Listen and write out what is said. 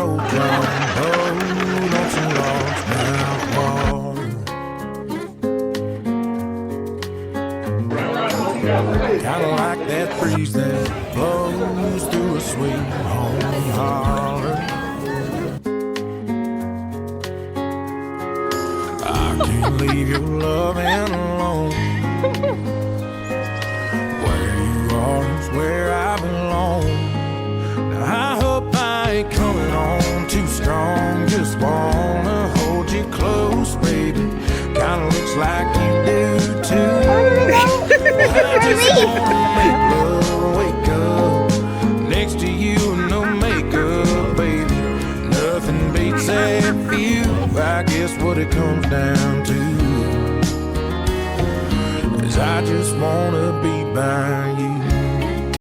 old John boat on some largemouth water. Kinda like that breeze that blows through a sweet home holler. I can't leave your loving alone. Where you are is where I belong. Now I hope I ain't coming on too strong. Just wanna hold you close, baby. Kinda looks like you do too. I just wanna make love, wake up next to you, no makeup, baby. Nothing beats that view. I guess what it comes down to is I just wanna be by you.